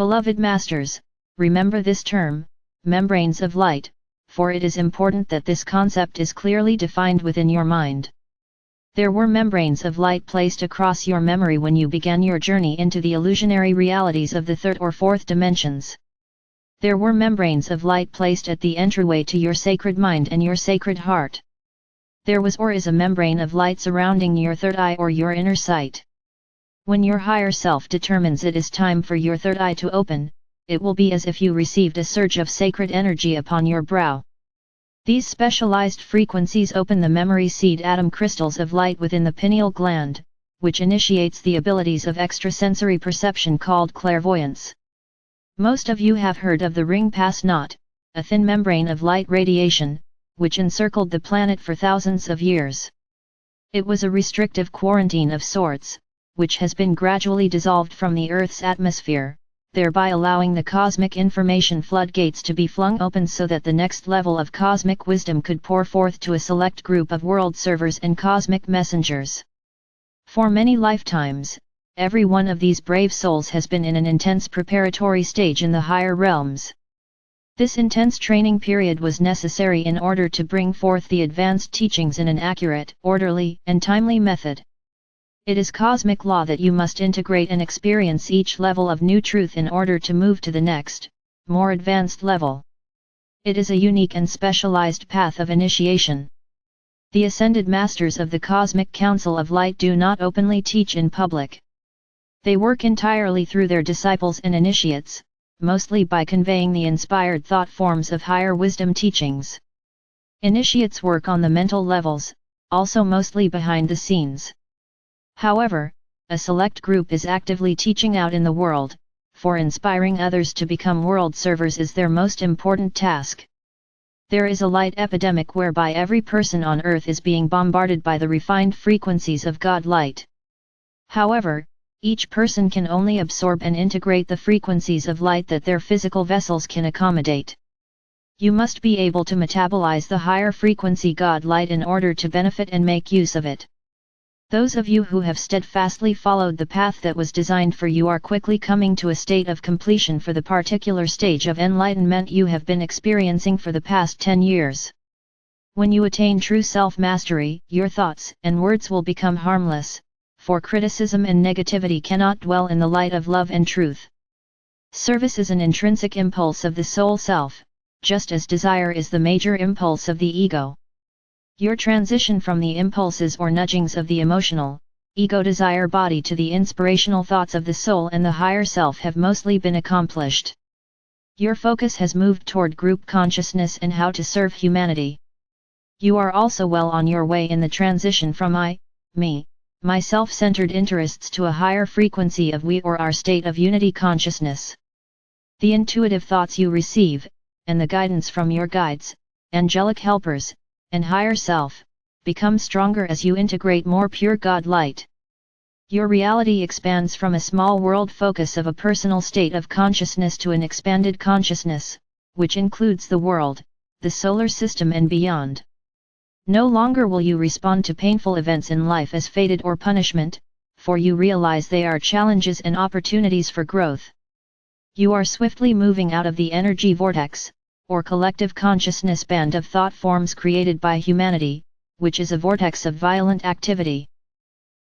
Beloved Masters, remember this term, membranes of light, for it is important that this concept is clearly defined within your mind. There were membranes of light placed across your memory when you began your journey into the illusionary realities of the third or fourth dimensions. There were membranes of light placed at the entryway to your sacred mind and your sacred heart. There was or is a membrane of light surrounding your third eye or your inner sight. When your higher self determines it is time for your third eye to open, it will be as if you received a surge of sacred energy upon your brow. These specialized frequencies open the memory seed atom crystals of light within the pineal gland, which initiates the abilities of extrasensory perception called clairvoyance. Most of you have heard of the ring pass knot, a thin membrane of light radiation, which encircled the planet for thousands of years. It was a restrictive quarantine of sorts, which has been gradually dissolved from the Earth's atmosphere, thereby allowing the cosmic information floodgates to be flung open so that the next level of cosmic wisdom could pour forth to a select group of world servers and cosmic messengers. For many lifetimes, every one of these brave souls has been in an intense preparatory stage in the higher realms. This intense training period was necessary in order to bring forth the advanced teachings in an accurate, orderly, and timely method. It is cosmic law that you must integrate and experience each level of new truth in order to move to the next, more advanced level. It is a unique and specialized path of initiation. The ascended masters of the Cosmic Council of Light do not openly teach in public. They work entirely through their disciples and initiates, mostly by conveying the inspired thought forms of higher wisdom teachings. Initiates work on the mental levels, also mostly behind the scenes. However, a select group is actively teaching out in the world, for inspiring others to become world servers is their most important task. There is a light epidemic whereby every person on earth is being bombarded by the refined frequencies of God light. However, each person can only absorb and integrate the frequencies of light that their physical vessels can accommodate. You must be able to metabolize the higher frequency God light in order to benefit and make use of it. Those of you who have steadfastly followed the path that was designed for you are quickly coming to a state of completion for the particular stage of enlightenment you have been experiencing for the past 10 years. When you attain true self-mastery, your thoughts and words will become harmless, for criticism and negativity cannot dwell in the light of love and truth. Service is an intrinsic impulse of the soul self, just as desire is the major impulse of the ego. Your transition from the impulses or nudgings of the emotional, ego-desire body to the inspirational thoughts of the soul and the higher self have mostly been accomplished. Your focus has moved toward group consciousness and how to serve humanity. You are also well on your way in the transition from I, me, my self-centered interests to a higher frequency of we or our state of unity consciousness. The intuitive thoughts you receive, and the guidance from your guides, angelic helpers, and higher self, become stronger as you integrate more pure God light. Your reality expands from a small world focus of a personal state of consciousness to an expanded consciousness, which includes the world, the solar system and beyond. No longer will you respond to painful events in life as fated or punishment, for you realize they are challenges and opportunities for growth. You are swiftly moving out of the energy vortex, or collective consciousness band of thought forms created by humanity, which is a vortex of violent activity.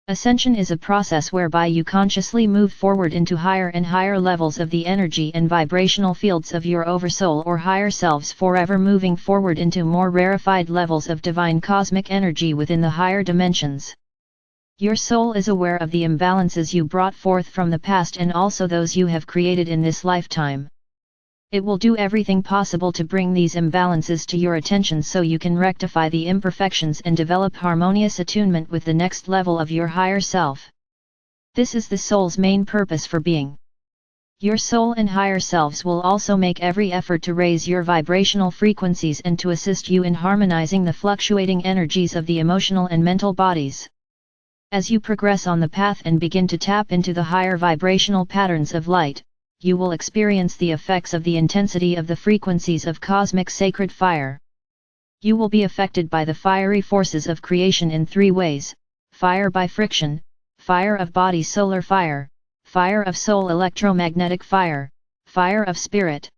Ascension is a process whereby you consciously move forward into higher and higher levels of the energy and vibrational fields of your oversoul or higher selves, forever moving forward into more rarefied levels of divine cosmic energy within the higher dimensions. Your soul is aware of the imbalances you brought forth from the past and also those you have created in this lifetime. It will do everything possible to bring these imbalances to your attention so you can rectify the imperfections and develop harmonious attunement with the next level of your higher self. This is the soul's main purpose for being. Your soul and higher selves will also make every effort to raise your vibrational frequencies and to assist you in harmonizing the fluctuating energies of the emotional and mental bodies. As you progress on the path and begin to tap into the higher vibrational patterns of light, you will experience the effects of the intensity of the frequencies of cosmic sacred fire. You will be affected by the fiery forces of creation in 3 ways: fire by friction, fire of body solar fire, fire of soul electromagnetic fire, fire of spirit.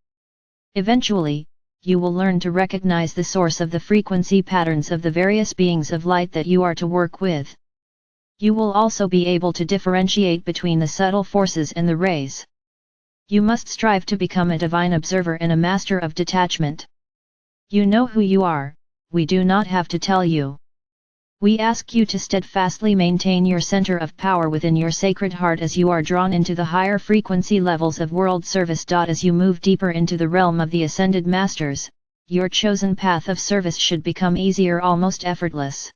Eventually, you will learn to recognize the source of the frequency patterns of the various beings of light that you are to work with. You will also be able to differentiate between the subtle forces and the rays. You must strive to become a divine observer and a master of detachment. You know who you are, we do not have to tell you. We ask you to steadfastly maintain your center of power within your sacred heart as you are drawn into the higher frequency levels of world service. As you move deeper into the realm of the ascended masters, your chosen path of service should become easier, almost effortless.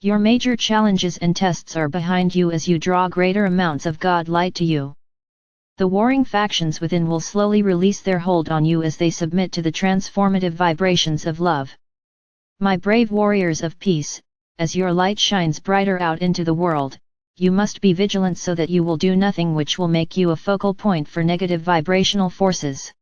Your major challenges and tests are behind you as you draw greater amounts of God light to you. The warring factions within will slowly release their hold on you as they submit to the transformative vibrations of love. My brave warriors of peace, as your light shines brighter out into the world, you must be vigilant so that you will do nothing which will make you a focal point for negative vibrational forces.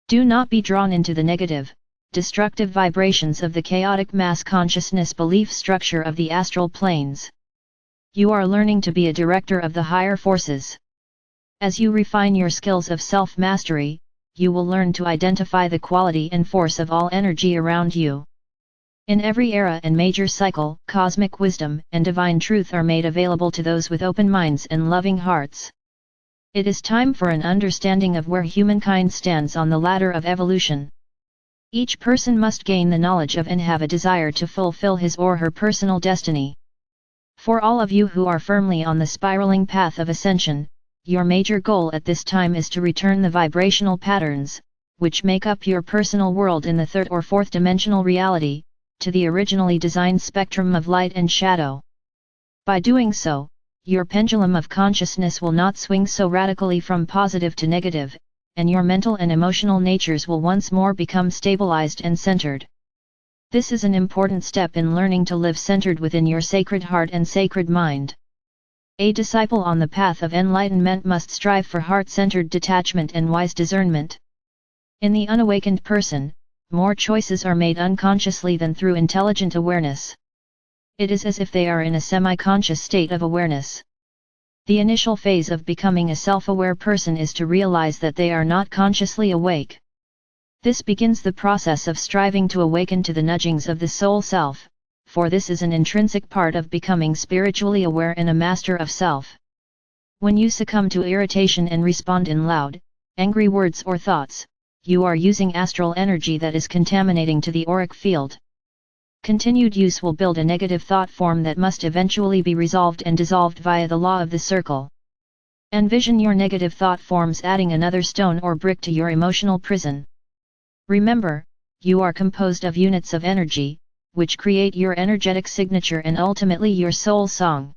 Do not be drawn into the negative, destructive vibrations of the chaotic mass consciousness belief structure of the astral planes. You are learning to be a director of the higher forces. As you refine your skills of self-mastery, you will learn to identify the quality and force of all energy around you. In every era and major cycle, cosmic wisdom and divine truth are made available to those with open minds and loving hearts. It is time for an understanding of where humankind stands on the ladder of evolution. Each person must gain the knowledge of and have a desire to fulfill his or her personal destiny. For all of you who are firmly on the spiraling path of ascension, your major goal at this time is to return the vibrational patterns, which make up your personal world in the third or fourth dimensional reality, to the originally designed spectrum of light and shadow. By doing so, your pendulum of consciousness will not swing so radically from positive to negative, and your mental and emotional natures will once more become stabilized and centered. This is an important step in learning to live centered within your sacred heart and sacred mind. A disciple on the path of enlightenment must strive for heart-centered detachment and wise discernment. In the unawakened person, more choices are made unconsciously than through intelligent awareness. It is as if they are in a semi-conscious state of awareness. The initial phase of becoming a self-aware person is to realize that they are not consciously awake. This begins the process of striving to awaken to the nudgings of the soul self, for this is an intrinsic part of becoming spiritually aware and a master of self. When you succumb to irritation and respond in loud, angry words or thoughts, you are using astral energy that is contaminating to the auric field. Continued use will build a negative thought form that must eventually be resolved and dissolved via the law of the circle. Envision your negative thought forms adding another stone or brick to your emotional prison. Remember, you are composed of units of energy, which create your energetic signature and ultimately your soul song.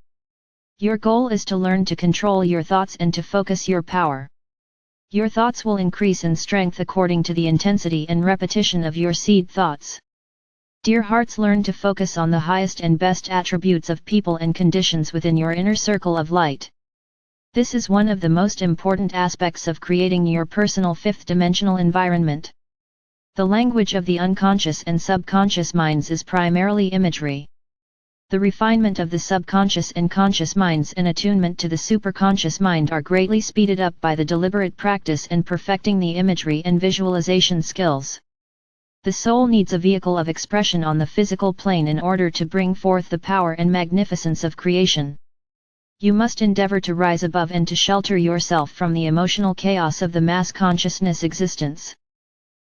Your goal is to learn to control your thoughts and to focus your power. Your thoughts will increase in strength according to the intensity and repetition of your seed thoughts. Dear hearts, learn to focus on the highest and best attributes of people and conditions within your inner circle of light. This is one of the most important aspects of creating your personal fifth-dimensional environment. The language of the unconscious and subconscious minds is primarily imagery. The refinement of the subconscious and conscious minds and attunement to the superconscious mind are greatly speeded up by the deliberate practice and perfecting the imagery and visualization skills. The soul needs a vehicle of expression on the physical plane in order to bring forth the power and magnificence of creation. You must endeavor to rise above and to shelter yourself from the emotional chaos of the mass consciousness existence.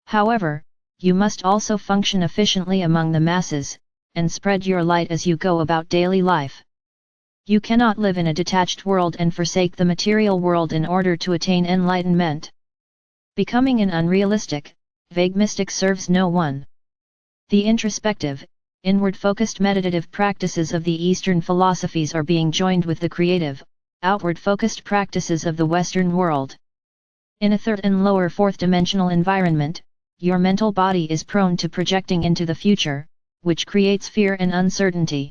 However, you must also function efficiently among the masses, and spread your light as you go about daily life. You cannot live in a detached world and forsake the material world in order to attain enlightenment. Becoming an unrealistic, vague mystic serves no one. The introspective, inward-focused meditative practices of the Eastern philosophies are being joined with the creative, outward-focused practices of the Western world. In a third and lower fourth-dimensional environment, your mental body is prone to projecting into the future, which creates fear and uncertainty.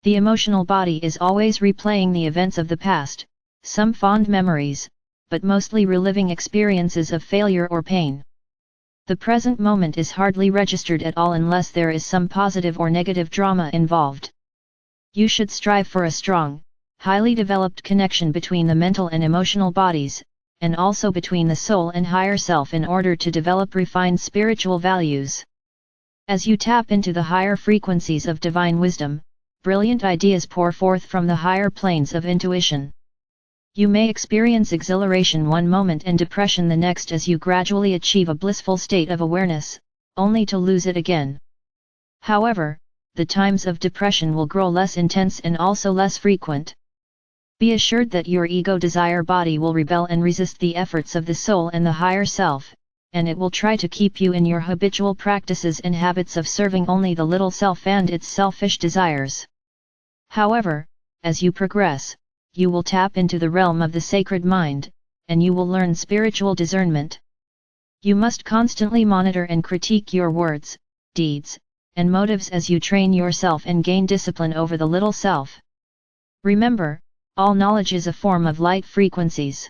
The emotional body is always replaying the events of the past, some fond memories, but mostly reliving experiences of failure or pain. The present moment is hardly registered at all unless there is some positive or negative drama involved. You should strive for a strong, highly developed connection between the mental and emotional bodies, and also between the soul and higher self in order to develop refined spiritual values. As you tap into the higher frequencies of divine wisdom, brilliant ideas pour forth from the higher planes of intuition. You may experience exhilaration one moment and depression the next as you gradually achieve a blissful state of awareness, only to lose it again. However, the times of depression will grow less intense and also less frequent. Be assured that your ego desire body will rebel and resist the efforts of the soul and the higher self, and it will try to keep you in your habitual practices and habits of serving only the little self and its selfish desires. However, as you progress, you will tap into the realm of the sacred mind, and you will learn spiritual discernment. You must constantly monitor and critique your words, deeds, and motives as you train yourself and gain discipline over the little self. Remember, all knowledge is a form of light frequencies.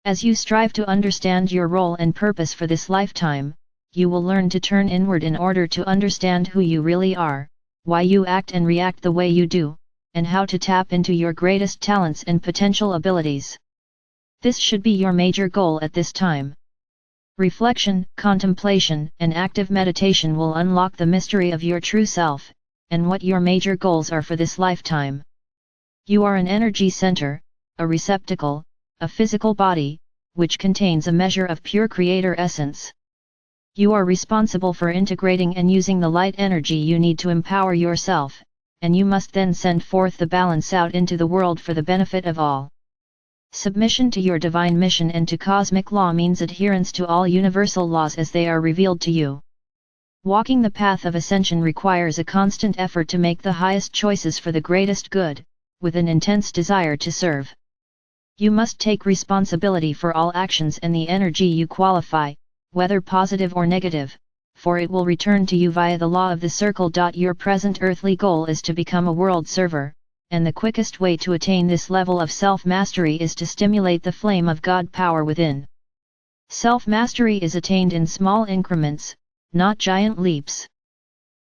As you strive to understand your role and purpose for this lifetime, you will learn to turn inward in order to understand who you really are, why you act and react the way you do, and how to tap into your greatest talents and potential abilities. This should be your major goal at this time. Reflection, contemplation, and active meditation will unlock the mystery of your true self, and what your major goals are for this lifetime. You are an energy center, a receptacle, a physical body, which contains a measure of pure creator essence. You are responsible for integrating and using the light energy you need to empower yourself, and you must then send forth the balance out into the world for the benefit of all. Submission to your divine mission and to cosmic law means adherence to all universal laws as they are revealed to you. Walking the path of ascension requires a constant effort to make the highest choices for the greatest good, with an intense desire to serve. You must take responsibility for all actions and the energy you qualify, whether positive or negative, for it will return to you via the law of the circle. Your present earthly goal is to become a world server, and the quickest way to attain this level of self-mastery is to stimulate the flame of God power within. Self-mastery is attained in small increments, not giant leaps.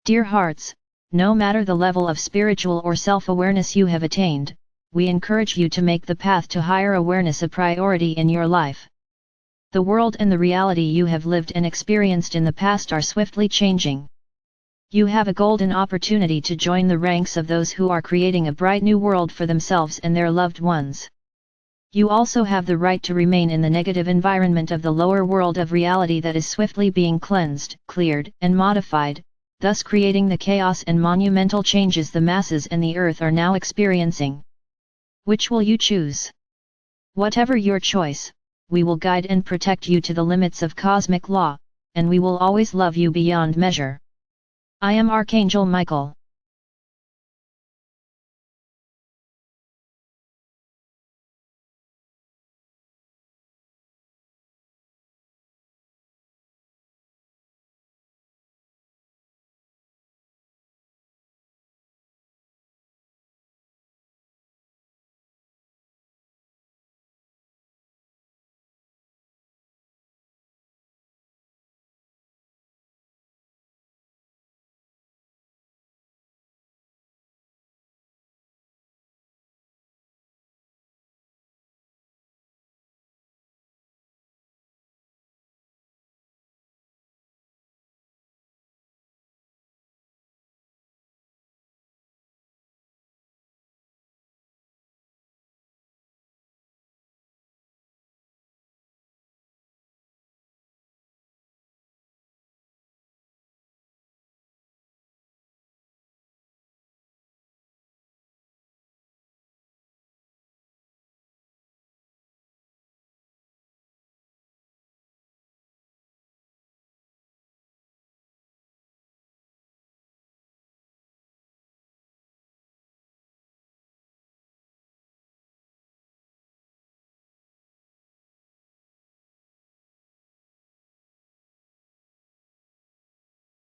Dear hearts, no matter the level of spiritual or self-awareness you have attained, we encourage you to make the path to higher awareness a priority in your life. The world and the reality you have lived and experienced in the past are swiftly changing. You have a golden opportunity to join the ranks of those who are creating a bright new world for themselves and their loved ones. You also have the right to remain in the negative environment of the lower world of reality that is swiftly being cleansed, cleared, and modified, thus creating the chaos and monumental changes the masses and the earth are now experiencing. Which will you choose? Whatever your choice, we will guide and protect you to the limits of cosmic law, and we will always love you beyond measure. I am Archangel Michael.